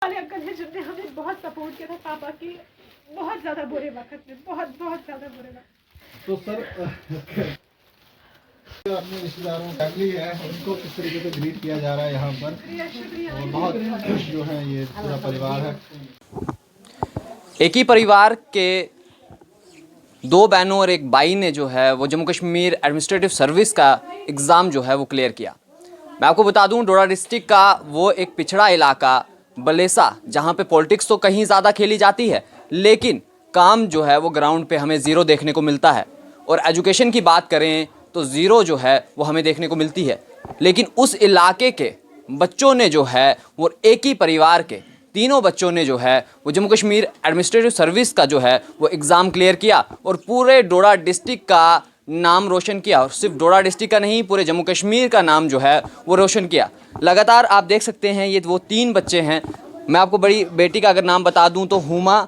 वाले अंकल हैं जिनने हमें बहुत सपोर्ट किया था पापा की बहुत ज्यादा बुरे वक्त में, बहुत ज्यादा बुरे वक्त। तो सर अपने रिश्तेदारों फैमिली है उनको किस तरीके से ग्रीट किया जा रहा है यहाँ पर, और बहुत खुश जो है ये पूरा परिवार है। एक ही परिवार के दो बहनों और एक भाई ने जो है वो जम्मू कश्मीर एडमिनिस्ट्रेटिव सर्विस का एग्ज़ाम जो है वो क्लियर किया। मैं आपको बता दूं डोडा डिस्ट्रिक्ट का वो एक पिछड़ा इलाका बलेसा, जहां पे पॉलिटिक्स तो कहीं ज़्यादा खेली जाती है लेकिन काम जो है वो ग्राउंड पे हमें ज़ीरो देखने को मिलता है। और एजुकेशन की बात करें तो ज़ीरो जो है वो हमें देखने को मिलती है। लेकिन उस इलाके के बच्चों ने जो है वो एक ही परिवार के तीनों बच्चों ने जो है वो जम्मू कश्मीर एडमिनिस्ट्रेटिव सर्विस का जो है वो एग्ज़ाम क्लियर किया और पूरे डोडा डिस्ट्रिक्ट का नाम रोशन किया। और सिर्फ डोडा डिस्ट्रिक्ट का नहीं, पूरे जम्मू कश्मीर का नाम जो है वो रोशन किया। लगातार आप देख सकते हैं ये वो तीन बच्चे हैं। मैं आपको बड़ी बेटी का अगर नाम बता दूं तो हुमा,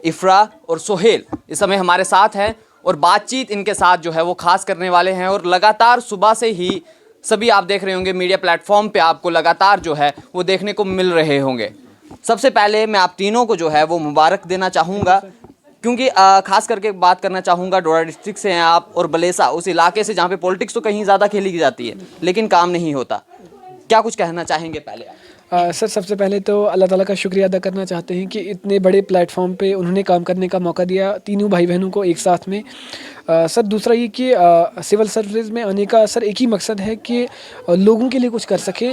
इफ्रा और सोहेल इस समय हमारे साथ हैं और बातचीत इनके साथ जो है वो खास करने वाले हैं। और लगातार सुबह से ही सभी आप देख रहे होंगे मीडिया प्लेटफॉर्म पे आपको लगातार जो है वो देखने को मिल रहे होंगे। सबसे पहले मैं आप तीनों को जो है वो मुबारक देना चाहूँगा, क्योंकि खास करके बात करना चाहूँगा डोडा डिस्ट्रिक्ट से हैं आप और बलेसा उस इलाके से जहाँ पे पॉलिटिक्स तो कहीं ज़्यादा खेली जाती है लेकिन काम नहीं होता। क्या कुछ कहना चाहेंगे पहले आप? सर सबसे पहले तो अल्लाह ताला का शुक्रिया अदा करना चाहते हैं कि इतने बड़े प्लेटफॉर्म पे उन्होंने काम करने का मौका दिया तीनों भाई बहनों को एक साथ में। सर दूसरा ये कि सिविल सर्विस में आने का सर एक ही मकसद है कि लोगों के लिए कुछ कर सके,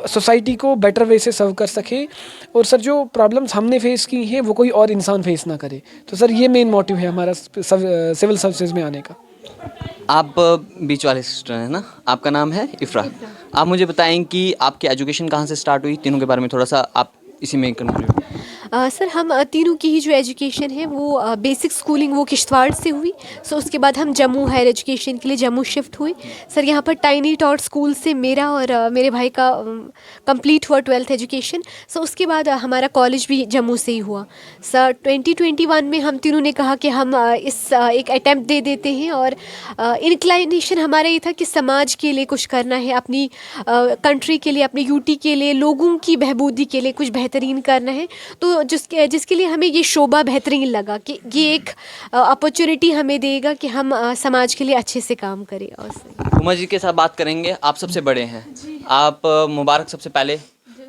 सोसाइटी को बेटर वे से सर्व कर सके और सर जो प्रॉब्लम्स हमने फेस की हैं वो कोई और इंसान फेस ना करे। तो सर ये मेन मोटिव है हमारा सिविल सर्विसेज में आने का। आप बीच वाले सिस्टर हैं ना, आपका नाम है इफ्रा। आप मुझे बताएं कि आपकी एजुकेशन कहाँ से स्टार्ट हुई, तीनों के बारे में थोड़ा सा आप इसी में कंक्लूड। सर हम तीनों की ही जो एजुकेशन है वो बेसिक स्कूलिंग वो किश्तवाड़ से हुई। सो उसके बाद हम जम्मू हायर एजुकेशन के लिए जम्मू शिफ्ट हुए। सर यहाँ पर टाइनी टॉट स्कूल से मेरा और मेरे भाई का कंप्लीट हुआ 12th एजुकेशन। सो उसके बाद हमारा कॉलेज भी जम्मू से ही हुआ। सर 2021 में हम तीनों ने कहा कि हम इस एक अटैम्प्ट दे देते हैं और इंक्लाइनेशन हमारा ये था कि समाज के लिए कुछ करना है, अपनी कंट्री के लिए, अपनी यूटी के लिए, लोगों की बहबूदी के लिए कुछ बेहतरीन करना है। तो जिसके लिए हमें ये शोबा बेहतरीन लगा कि ये एक अपॉर्चुनिटी हमें देगा कि हम समाज के लिए अच्छे से काम करें। और हुमा जी के साथ बात करेंगे। आप सबसे बड़े हैं, आप मुबारक सबसे पहले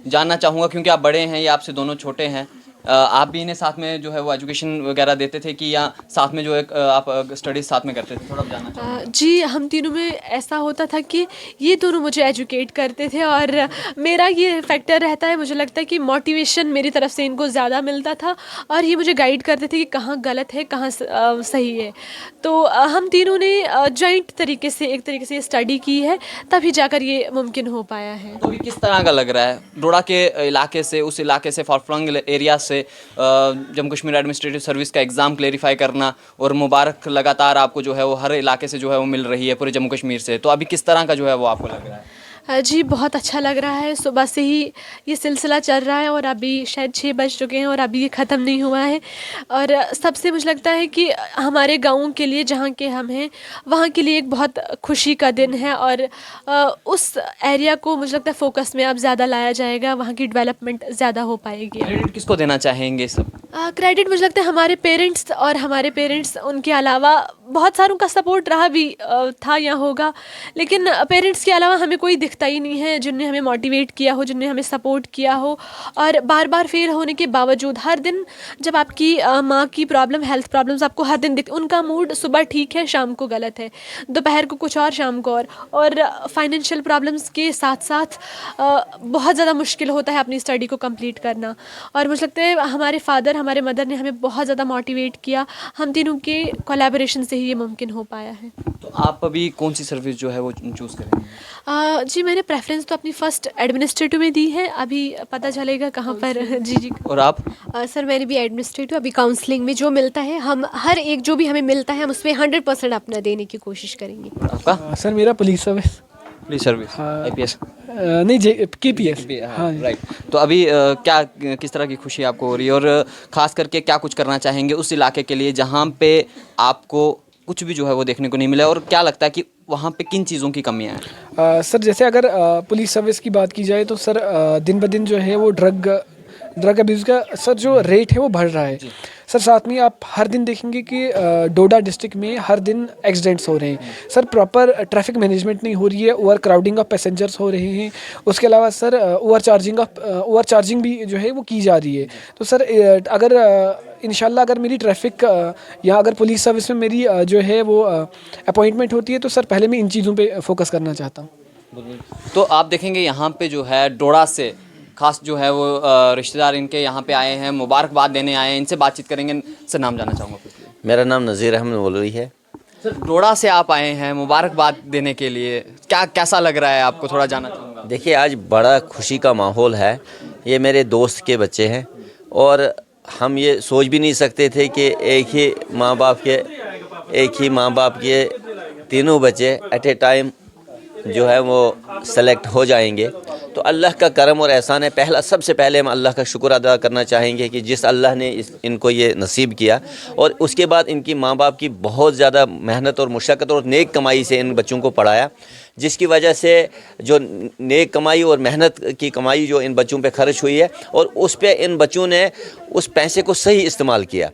जानना चाहूँगा क्योंकि आप बड़े हैं, ये आपसे दोनों छोटे हैं। आप भी इन्हें साथ में जो है वो एजुकेशन वगैरह देते थे कि या साथ में जो है आप स्टडीज़ साथ में करते थे, थोड़ा जानना चाहूँगा। जी हम तीनों में ऐसा होता था कि ये दोनों मुझे एजुकेट करते थे और मेरा ये फैक्टर रहता है, मुझे लगता है कि मोटिवेशन मेरी तरफ से इनको ज़्यादा मिलता था और ये मुझे गाइड करते थे कि कहाँ गलत है कहाँ सही है। तो हम तीनों ने जॉइंट तरीके से एक तरीके से स्टडी की है, तभी जाकर ये मुमकिन हो पाया है। तो अभी किस तरह का लग रहा है डोडा के इलाके से, उस इलाके से फारफ्लंग एरिया से जम्मू कश्मीर एडमिनिस्ट्रेटिव सर्विस का एग्ज़ाम क्लेरिफाई करना और मुबारक लगातार आपको जो है वो हर इलाके से जो है वो मिल रही है पूरे जम्मू कश्मीर से, तो अभी किस तरह का जो है वो आपको लग रहा है? जी बहुत अच्छा लग रहा है। सुबह से ही ये सिलसिला चल रहा है और अभी शायद 6 बज चुके हैं और अभी ये ख़त्म नहीं हुआ है। और सबसे मुझे लगता है कि हमारे गाँव के लिए, जहाँ के हम हैं, वहाँ के लिए एक बहुत खुशी का दिन है और उस एरिया को मुझे लगता है फोकस में अब ज़्यादा लाया जाएगा, वहाँ की डेवलपमेंट ज़्यादा हो पाएगी। क्रेडिट किसको देना चाहेंगे सब? क्रेडिट मुझे लगता है हमारे पेरेंट्स, और हमारे पेरेंट्स उनके अलावा बहुत सारों का सपोर्ट रहा भी था या होगा, लेकिन पेरेंट्स के अलावा हमें कोई दिखता ही नहीं है जिनने हमें मोटिवेट किया हो, जिनने हमें सपोर्ट किया हो। और बार बार फेल होने के बावजूद हर दिन जब आपकी माँ की प्रॉब्लम, हेल्थ प्रॉब्लम्स आपको हर दिन दिखती, उनका मूड सुबह ठीक है शाम को गलत है, दोपहर को कुछ और शाम को और फाइनेंशियल प्रॉब्लम्स के साथ साथ बहुत ज़्यादा मुश्किल होता है अपनी स्टडी को कंप्लीट करना। और मुझे लगता है हमारे फादर, हमारे मदर ने हमें बहुत ज़्यादा मोटिवेट किया, हम तीनों के कोलैबोरेशन से ही ये मुमकिन हो पाया है। तो आप अभी कौन सी सर्विस जो है वो चूज़ करेंगे? जी मैंने प्रेफरेंस तो अपनी फ़र्स्ट एडमिनिस्ट्रेटिव में दी है, अभी पता चलेगा कहाँ पर। जी। और आप? सर मैंने भी एडमिनिस्ट्रेटिव, अभी काउंसलिंग में जो मिलता है हम हर एक जो भी हमें मिलता है हम उसमें 100% अपना देने की कोशिश करेंगे। आपका? सर मेरा पुलिस सर्विस। पुलिस सर्विस हाँ। IPS? नहीं KPS। हाँ जी। राइट। तो अभी क्या किस तरह की खुशी आपको हो रही है, और ख़ास करके क्या कुछ करना चाहेंगे उस इलाके के लिए जहाँ पे आपको कुछ भी जो है वो देखने को नहीं मिला, और क्या लगता है कि वहाँ पे किन चीज़ों की कमियाँ हैं? सर जैसे अगर पुलिस सर्विस की बात की जाए तो सर दिन ब दिन जो है वो ड्रग अब्यूज़ का सर जो रेट है वो बढ़ रहा है सर। साथ में आप हर दिन देखेंगे कि डोडा डिस्ट्रिक्ट में हर दिन एक्सीडेंट्स हो रहे हैं सर। प्रॉपर ट्रैफिक मैनेजमेंट नहीं हो रही है, ओवर क्राउडिंग ऑफ पैसेंजर्स हो रहे हैं। उसके अलावा सर ओवर चार्जिंग भी जो है वो की जा रही है। तो सर अगर इंशाल्लाह अगर मेरी ट्रैफिक या अगर पुलिस सर्विस में मेरी जो है वो अपॉइंटमेंट होती है तो सर पहले मैं इन चीज़ों पे फोकस करना चाहता हूँ। तो आप देखेंगे यहाँ पे जो है डोडा से खास जो है वो रिश्तेदार इनके यहाँ पे आए हैं, मुबारकबाद देने आए हैं। इनसे बातचीत करेंगे। सर नाम जानना चाहूँगा प्लीज। मेरा नाम नज़ीर अहमद मौलवी है। सर डोडा से आप आए हैं मुबारकबाद देने के लिए, कैसा लग रहा है आपको, थोड़ा जानना चाहूँगा। देखिए आज बड़ा खुशी का माहौल है। ये मेरे दोस्त के बच्चे हैं और हम ये सोच भी नहीं सकते थे कि एक ही माँ बाप के तीनों बच्चे एट ए टाइम जो है वो सेलेक्ट हो जाएंगे। तो अल्लाह का करम और एहसान है। सबसे पहले हम अल्लाह का शुक्र अदा करना चाहेंगे कि जिस अल्लाह ने इनको ये नसीब किया, और उसके बाद इनकी माँ बाप की बहुत ज़्यादा मेहनत और मुशक्क़त और नेक कमाई से इन बच्चों को पढ़ाया, जिसकी वजह से जो नेक कमाई और मेहनत की कमाई जो इन बच्चों पे खर्च हुई है, और उस पे इन बच्चों ने उस पैसे को सही इस्तेमाल किया।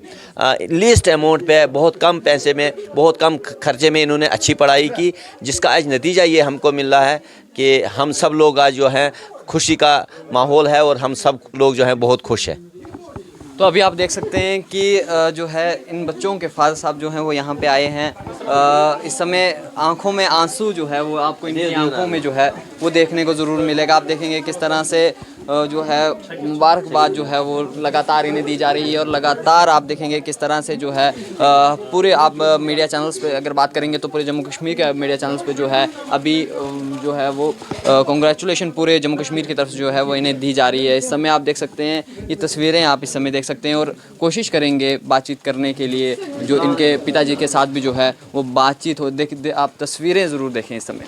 लीस्ट अमाउंट पे, बहुत कम पैसे में, बहुत कम खर्चे में इन्होंने अच्छी पढ़ाई की, जिसका आज नतीजा ये हमको मिल रहा है कि हम सब लोग आज जो हैं खुशी का माहौल है और हम सब लोग जो हैं बहुत खुश हैं। तो अभी आप देख सकते हैं कि जो है इन बच्चों के फादर साहब जो हैं वो यहाँ पे आए हैं। इस समय आंखों में आंसू जो है वो आपको इनकी आंखों में जो है वो देखने को ज़रूर मिलेगा। आप देखेंगे किस तरह से जो है मुबारकबाद जो है वो लगातार इन्हें दी जा रही है, और लगातार आप देखेंगे किस तरह से जो है पूरे आप मीडिया चैनल्स पे अगर बात करेंगे तो पूरे जम्मू कश्मीर के मीडिया चैनल्स पे जो है अभी जो है वो कॉन्ग्रेचुलेशन पूरे जम्मू कश्मीर की तरफ से जो है वो इन्हें दी जा रही है। इस समय आप देख सकते हैं ये तस्वीरें आप इस समय देख सकते हैं, और कोशिश करेंगे बातचीत करने के लिए जो इनके पिताजी के साथ भी जो है वो बातचीत हो। आप तस्वीरें ज़रूर देखें इस समय।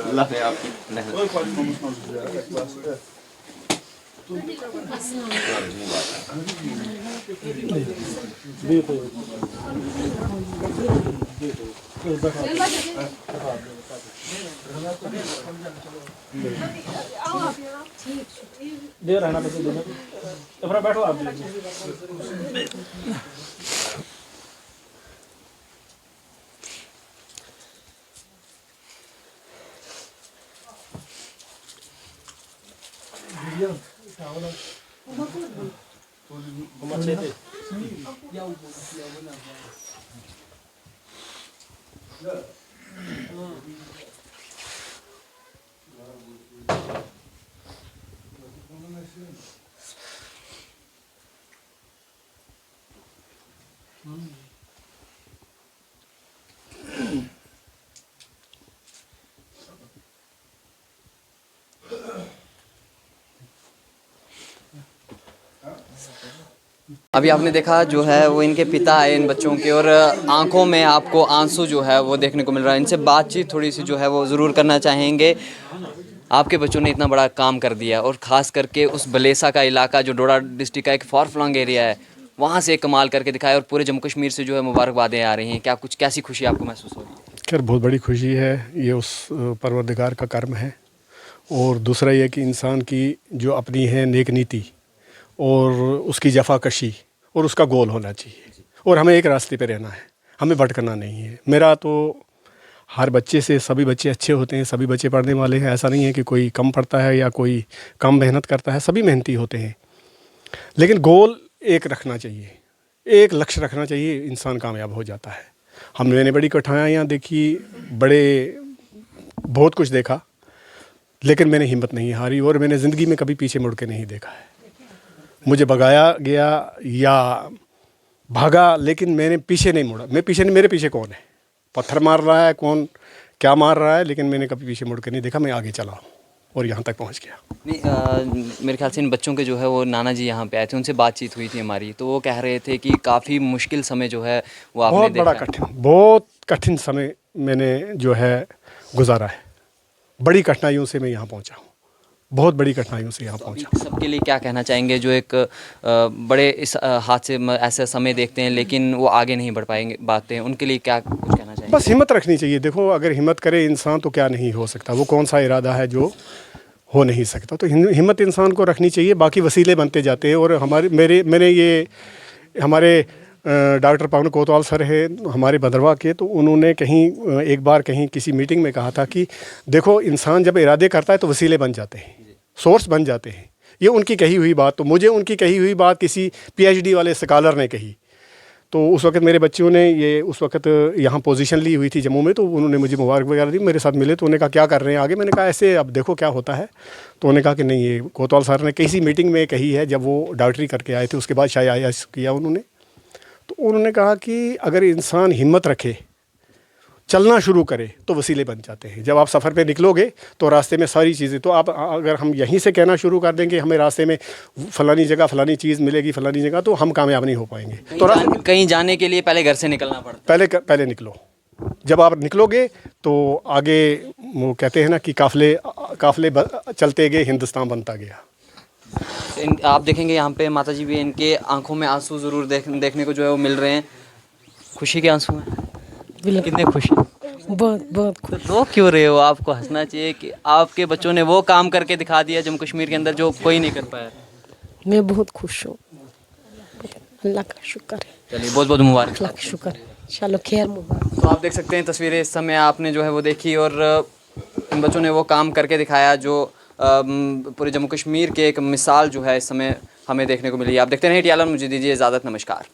अल्लाह ने आपकी मेहनत दे रहना बस दोनों तो फिर बैठो आप। अभी आपने देखा जो है वो इनके पिता आए इन बच्चों के, और आंखों में आपको आंसू जो है वो देखने को मिल रहा है। इनसे बातचीत थोड़ी सी जो है वो ज़रूर करना चाहेंगे। आपके बच्चों ने इतना बड़ा काम कर दिया, और ख़ास करके उस बलेसा का इलाका जो डोडा डिस्ट्रिक्ट का एक फार फ्लॉन्ग एरिया है, वहाँ से एक कमाल करके दिखाया, और पूरे जम्मू कश्मीर से जो है मुबारकबादें आ रही हैं। कैसी खुशी आपको महसूस हो रही है? खैर बहुत बड़ी खुशी है, ये उस परवरदिगार का कर्म है। और दूसरा ये कि इंसान की जो अपनी है नेक नीति और उसकी जफाकशी और उसका गोल होना चाहिए, और हमें एक रास्ते पे रहना है, हमें भटकना नहीं है। मेरा तो हर बच्चे से सभी बच्चे अच्छे होते हैं, सभी बच्चे पढ़ने वाले हैं। ऐसा नहीं है कि कोई कम पढ़ता है या कोई कम मेहनत करता है, सभी मेहनती होते हैं। लेकिन गोल एक रखना चाहिए, एक लक्ष्य रखना चाहिए, इंसान कामयाब हो जाता है। हमने बड़ी कठिनाइयाँ देखी, बहुत कुछ देखा, लेकिन मैंने हिम्मत नहीं हारी और मैंने ज़िंदगी में कभी पीछे मुड़ के नहीं देखा है। मुझे भगाया गया या भागा, लेकिन मैंने पीछे नहीं मुड़ा। मैं पीछे नहीं, मेरे पीछे कौन है, पत्थर मार रहा है, कौन क्या मार रहा है, लेकिन मैंने कभी पीछे मुड़ के नहीं देखा। मैं आगे चला हूँ और यहाँ तक पहुँच गया। नहीं, मेरे ख्याल से इन बच्चों के जो है वो नाना जी यहाँ पे आए थे, उनसे बातचीत हुई थी हमारी, तो वो कह रहे थे कि काफ़ी मुश्किल समय जो है वो आपने बहुत बड़ा देखा। बहुत कठिन समय मैंने जो है गुजारा है। बड़ी कठिनाइयों से मैं यहाँ पहुँचा हूँ, बहुत बड़ी कठिनाइयों से यहाँ पहुँचा। सबके लिए क्या कहना चाहेंगे जो एक बड़े इस हादसे में ऐसा समय देखते हैं लेकिन वो आगे नहीं बढ़ पाते, उनके लिए क्या कुछ कहना चाहेंगे? बस हिम्मत रखनी चाहिए। देखो, अगर हिम्मत करे इंसान तो क्या नहीं हो सकता। वो कौन सा इरादा है जो हो नहीं सकता, तो हिम्मत इंसान को रखनी चाहिए। बाकी वसीले बनते जाते हैं। और हमारे डॉक्टर पवन कोतवाल सर है हमारे भद्रवाह के, तो उन्होंने कहीं एक बार कहीं किसी मीटिंग में कहा था कि देखो, इंसान जब इरादे करता है तो वसीले बन जाते हैं, सोर्स बन जाते हैं। ये उनकी कही हुई बात, तो मुझे उनकी कही हुई बात किसी PhD वाले स्कॉलर ने कही। तो उस वक्त मेरे बच्चों ने ये उस वक्त यहाँ पोजीशन ली हुई थी जम्मू में, तो उन्होंने मुझे मुबारक वगैरह दी, मेरे साथ मिले। तो उन्होंने कहा क्या कर रहे हैं आगे? मैंने कहा ऐसे, अब देखो क्या होता है। तो उन्होंने कहा कि नहीं, ये कोतवाल सर ने किसी मीटिंग में कही है, जब वो डॉक्टरी करके आए थे, उसके बाद शायद IAS किया उन्होंने। तो उन्होंने कहा कि अगर इंसान हिम्मत रखे, चलना शुरू करे, तो वसीले बन जाते हैं। जब आप सफ़र पे निकलोगे तो रास्ते में सारी चीज़ें, तो आप अगर हम यहीं से कहना शुरू कर देंगे हमें रास्ते में फ़लानी जगह फ़लानी चीज़ मिलेगी फ़लानी जगह, तो हम कामयाब नहीं हो पाएंगे। तो कहीं जाने के लिए पहले घर से निकलना पड़ता है। पहले निकलो। जब आप निकलोगे तो आगे वो कहते हैं ना कि काफ़ले चलते गए, हिंदुस्तान बनता गया। आप देखेंगे यहाँ पे माता जी भी, इनके आंखों में आंसू ज़रूर देखने को जो है वो मिल रहे हैं। खुशी के आंसू हैं। कितने खुश हैं? बहुत तो रो क्यों रहे हो? आपको हंसना चाहिए कि आपके बच्चों ने वो काम करके दिखा दिया जम्मू कश्मीर के अंदर जो कोई नहीं कर पाया। मैं बहुत खुश हूँ, अल्लाह का शुक्र है, चलिए बहुत बहुत मुबारक। अल्लाह का शुक्र है। चलो खैर मुबारक। तो आप देख सकते हैं तस्वीरें इस समय आपने जो है वो देखी, और इन बच्चों ने वो काम करके दिखाया जो पूरे जम्मू कश्मीर के एक मिसाल जो है इस समय हमें देखने को मिली। आप देखते रहिए TLR, मुझे दीजिए इजाज़त, नमस्कार।